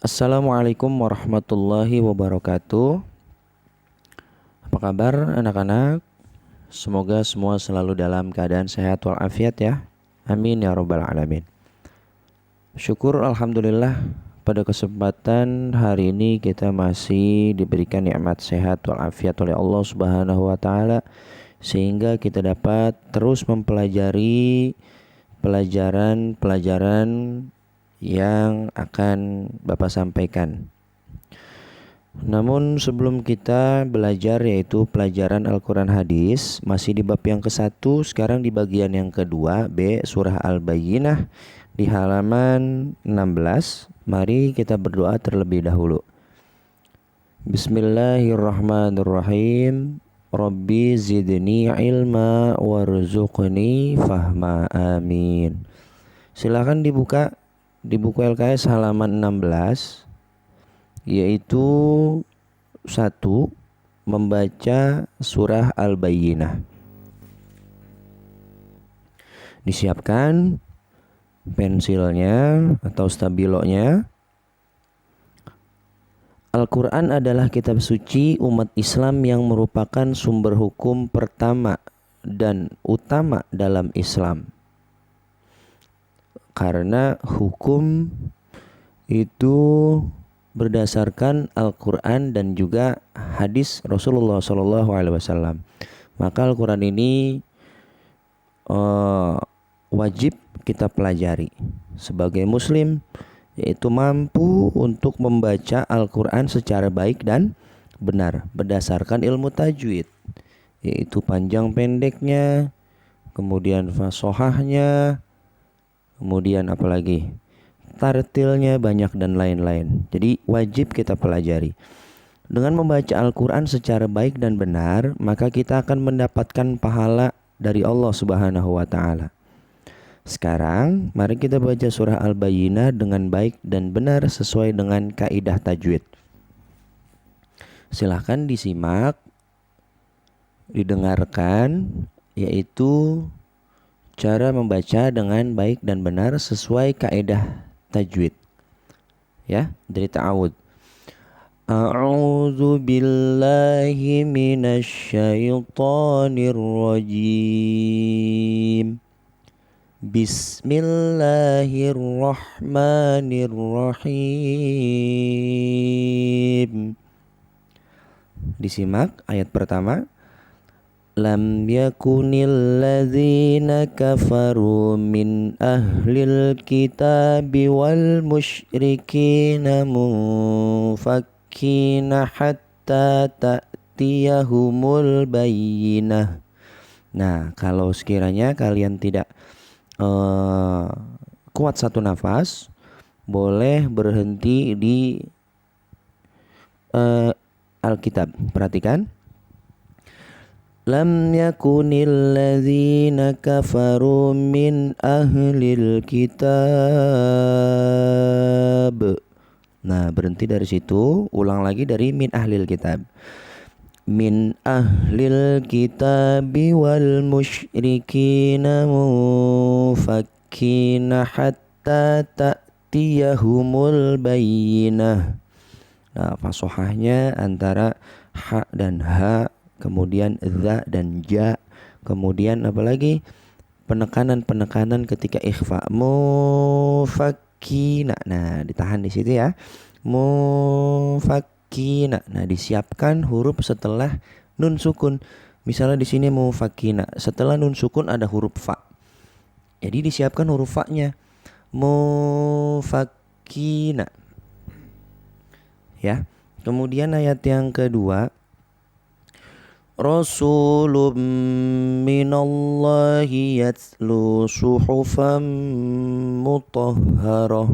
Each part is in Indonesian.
Assalamualaikum warahmatullahi wabarakatuh. Apa kabar anak-anak? Semoga semua selalu dalam keadaan sehat walafiat ya. Amin ya rabbal alamin. Syukur alhamdulillah pada kesempatan hari ini kita masih diberikan nikmat sehat walafiat oleh Allah Subhanahu wa taala sehingga kita dapat terus mempelajari pelajaran-pelajaran yang akan Bapak sampaikan. Namun sebelum kita belajar yaitu pelajaran Al-Quran Hadis, masih di bab yang ke-1, sekarang di bagian yang kedua, B, Surah Al-Bayyinah di halaman 16. Mari kita berdoa terlebih dahulu. Bismillahirrahmanirrahim. Rabbi zidni ilma warzuqni fahma, amin. Silakan dibuka di buku LKS halaman 16, yaitu 1. Membaca surah Al-Bayyinah. Disiapkan pensilnya atau stabilonya. Al-Quran adalah kitab suci umat Islam yang merupakan sumber hukum pertama dan utama dalam Islam. Karena hukum itu berdasarkan Al-Quran dan juga hadis Rasulullah SAW. Maka Al-Quran ini wajib kita pelajari sebagai Muslim, yaitu mampu untuk membaca Al-Quran secara baik dan benar berdasarkan ilmu tajwid, yaitu panjang pendeknya, kemudian fasohahnya, kemudian apalagi tartilnya banyak dan lain-lain. Jadi wajib kita pelajari. Dengan membaca Al-Quran secara baik dan benar, maka kita akan mendapatkan pahala dari Allah Subhanahu wa taala. Sekarang mari kita baca surah Al-Bayyinah dengan baik dan benar sesuai dengan kaidah tajwid. Silahkan disimak, didengarkan, yaitu cara membaca dengan baik dan benar sesuai kaidah tajwid. Ya, dari ta'awud. A'udzu billahi minasy syaithanir rajim. Bismillahirrahmanirrahim. Disimak ayat pertama. Lam yakunil ladzina kafaru min ahlil kitabi wal musyrikina munfakkina hatta ta'tiyahumul bayyinah. Nah, kalau sekiranya kalian tidak kuat satu nafas, boleh berhenti di Alkitab. Perhatikan. Lam yakunil ladzina kafaru min ahlil kitab. Nah, berhenti dari situ, ulang lagi dari min ahlil kitab. Min ahlil kitabi wal musyrikina mufakkina hatta ta'tiyahumul bayyinah. Nah, fasohahnya antara ha dan ha, kemudian za dan ja, kemudian apalagi penekanan ketika ikhfa, mufakkina. Nah, ditahan di situ ya, mufakkina. Nah, disiapkan huruf setelah nun sukun. Misalnya di sini mufakkina, setelah nun sukun ada huruf fa, jadi disiapkan huruf fa-nya, mufakkina. Ya, kemudian ayat yang kedua. Rasulun minallahi yatlu suhufan mutahharah.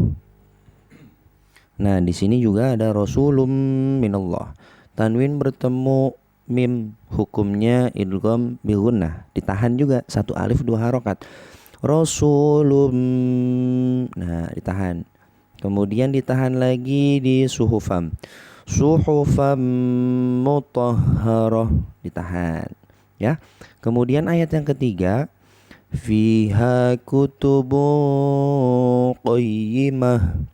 Nah, di sini juga ada rasulun minallah. Tanwin bertemu mim, hukumnya idgham bi gunnah. Ditahan juga, satu alif dua harokat. Rasulun. Nah, ditahan. Kemudian ditahan lagi di suhufam. Suhufam mutahharah, ditahan ya. Kemudian ayat yang ketiga, fiha kutubu qayyimah.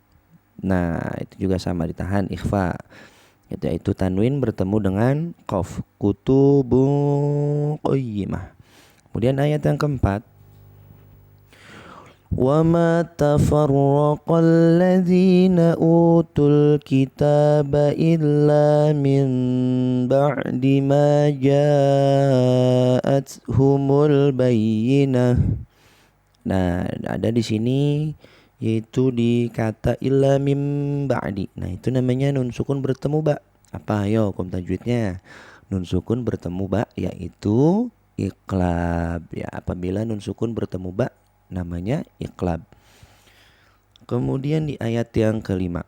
Nah, itu juga sama ditahan ikhfa. Yaitu tanwin bertemu dengan qaf. Kutubun qayyimah. Kemudian ayat yang keempat, وَمَا تَفَرَّقَ الَّذِينَ أُوتُوا الْكِتَابَ إِلَّا مِنْ بَعْدِ مَا جَاءَتْهُمُ الْبَيِّنَةُ. Nah, ada di sini yaitu di kata illa mim ba'di. Nah, itu namanya nun sukun bertemu ba. Apa ayo hukum tajwidnya? Nun sukun bertemu ba yaitu iqlab. Ya, apabila nun sukun bertemu ba namanya iqlab. Kemudian di ayat yang kelima.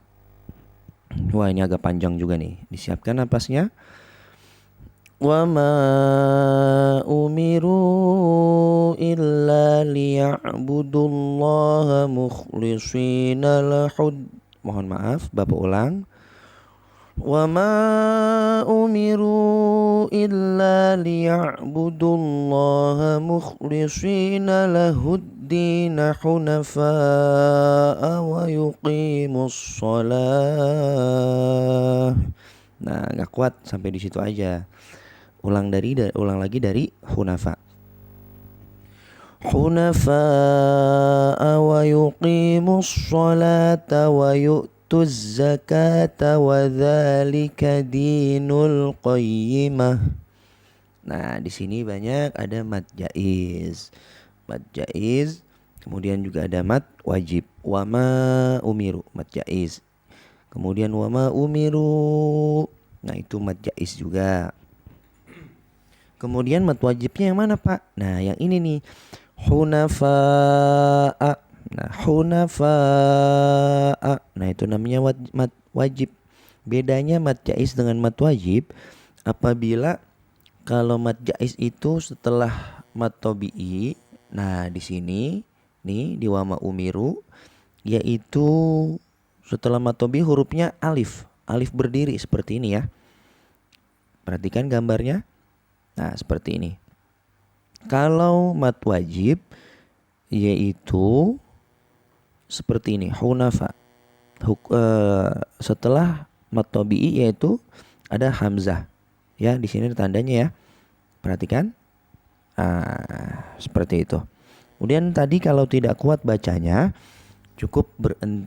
Wah, ini agak panjang juga nih. Disiapkan napasnya. Wa ma umiru illa liya'budullaha mukhlishina lahud. Mohon maaf, Bapak ulang. Wa ma umiru illa liya'budullaha mukhlishina lahuddina hunafa'a wa yuqimus shalah. Nah, gak kuat sampai di situ aja. Ulang lagi dari hunafa. Hunafa'a wa yuqimus sholata wa yu'tuz zakata wa dzalika dinul qayyimah. Nah, di sini banyak ada mad jaiz. Mad jaiz, kemudian juga ada mad wajib. Wa ma umiru, mad jaiz. Kemudian wa ma umiru. Nah, itu mad jaiz juga. Kemudian mad wajibnya yang mana, Pak? Nah, yang ini nih. Hunafa'a. Nah, hunafa'a. Nah, itu namanya mad wajib. Bedanya mad jaiz dengan mad wajib apabila kalau mad jaiz itu setelah mad tabi'i. Nah, di sini nih di wama umiru yaitu setelah mad tabi'i hurufnya alif. Alif berdiri seperti ini ya. Perhatikan gambarnya. Nah, seperti ini. Kalau mad wajib yaitu seperti ini, hunafa. Setelah mad tabi'i yaitu ada hamzah. Ya, di sini tandanya ya. Perhatikan. Seperti itu. Kemudian tadi kalau tidak kuat bacanya, cukup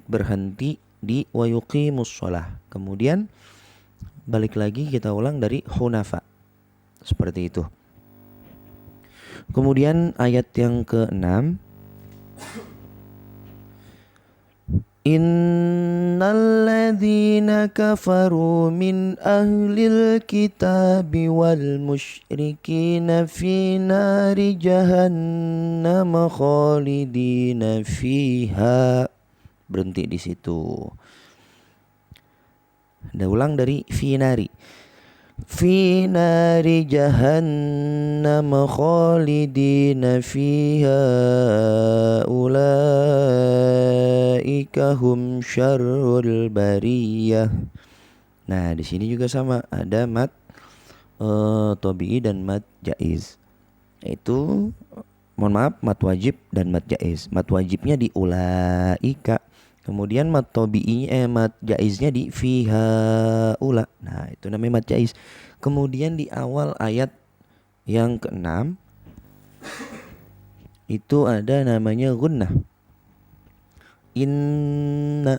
berhenti di wa yuqimus shalah. Kemudian balik lagi kita ulang dari hunafa. Seperti itu. Kemudian ayat yang ke-6. Innal ladzina kafaru min ahlil kitabi wal musyrikina fi nari jahannam khalidina fiha. Berhenti di situ. Ada ulang dari finari. Fi nari jahannam khalidina fiha ulaika hum syarrul bariyah. Nah, di sini juga sama, ada mad tabi'i dan mad jaiz. Itu mohon maaf, mad wajib dan mad jaiz. Mad wajibnya di ulaika. Kemudian mad tabi'inya mad jaiznya di fiha ula. Nah, itu namanya mad jaiz. Kemudian di awal ayat yang ke-6 itu ada namanya gunnah. Inna.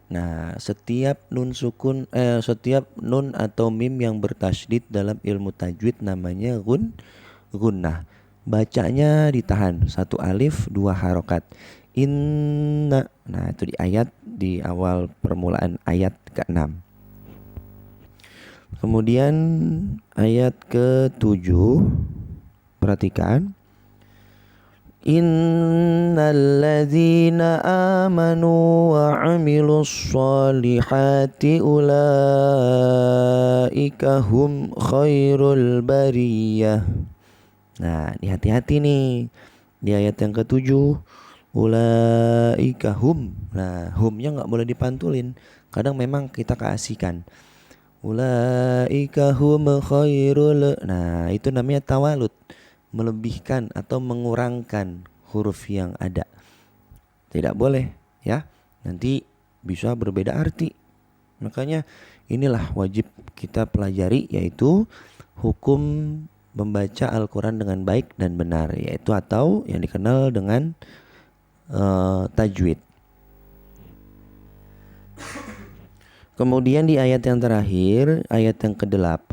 Nah, setiap nun atau mim yang bertasydid dalam ilmu tajwid namanya gunnah. Bacanya ditahan, satu alif dua harokat. Inna. Nah, itu di awal permulaan ayat ke-6. Kemudian ayat ke-7. Perhatikan. Innal ladzina amanu wa 'amilus shalihati ulaika hum khairul bariyah. Nah, hati-hati nih. Di ayat yang ke-7 ulaika hum. Nah, humnya nggak boleh dipantulin. Kadang memang kita keasikan. Ulaika hum khairul. Nah, itu namanya tawalud, melebihkan atau mengurangkan huruf yang ada. Tidak boleh ya. nanti bisa berbeda arti. Makanya inilah wajib kita pelajari, yaitu hukum membaca Al-Quran dengan baik dan benar, yaitu atau yang dikenal dengan tajwid. Kemudian di ayat yang terakhir, ayat yang ke-8,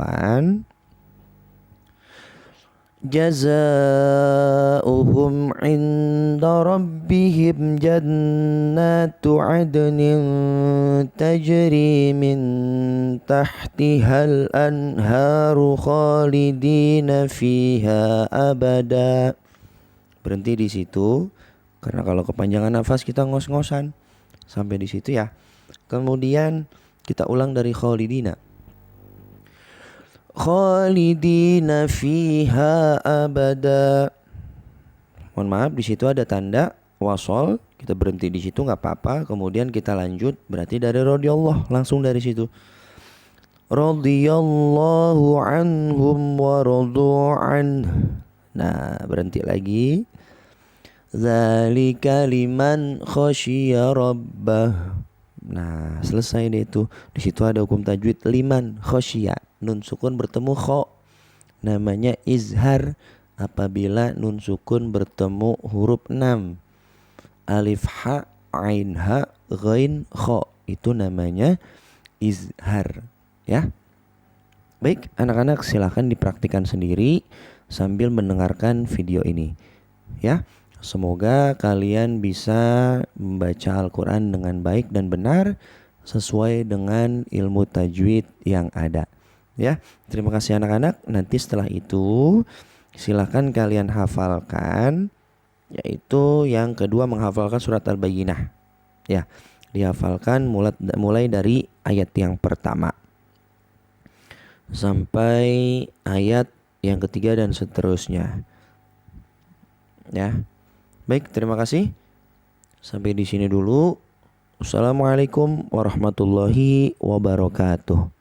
jazaohum inda rabbihim jannatu adnin tajri min tahtihal anharu khalidina fiha abada. Berhenti di situ karena kalau kepanjangan nafas kita ngos-ngosan. Sampai di situ ya. Kemudian kita ulang dari khalidina. Khalidina fiha abada. Mohon maaf, di situ ada tanda wasol. Kita berhenti di situ nggak apa-apa. Kemudian kita lanjut, berarti dari radhiyallahu, langsung dari situ. Radhiyallahu anhum wa radu'an. Nah, berhenti lagi. Dzalika liman khasyiya rabbah. Nah, selesai deh itu. Di situ ada hukum tajwid liman khasyiya. Nun sukun bertemu kho. Namanya izhar apabila nun sukun bertemu huruf 6. Alif ha, ain ha, ghain kho. Itu namanya izhar, ya. Baik, anak-anak silakan dipraktikkan sendiri sambil mendengarkan video ini, ya. Semoga kalian bisa membaca Al-Quran dengan baik dan benar sesuai dengan ilmu tajwid yang ada. Ya, terima kasih anak-anak. Nanti setelah itu silakan kalian hafalkan, yaitu yang kedua menghafalkan surat Al-Bayyinah. Ya, dihafalkan mulai dari ayat yang pertama sampai ayat yang ketiga dan seterusnya. Ya. Baik, terima kasih. Sampai di sini dulu. Assalamualaikum warahmatullahi wabarakatuh.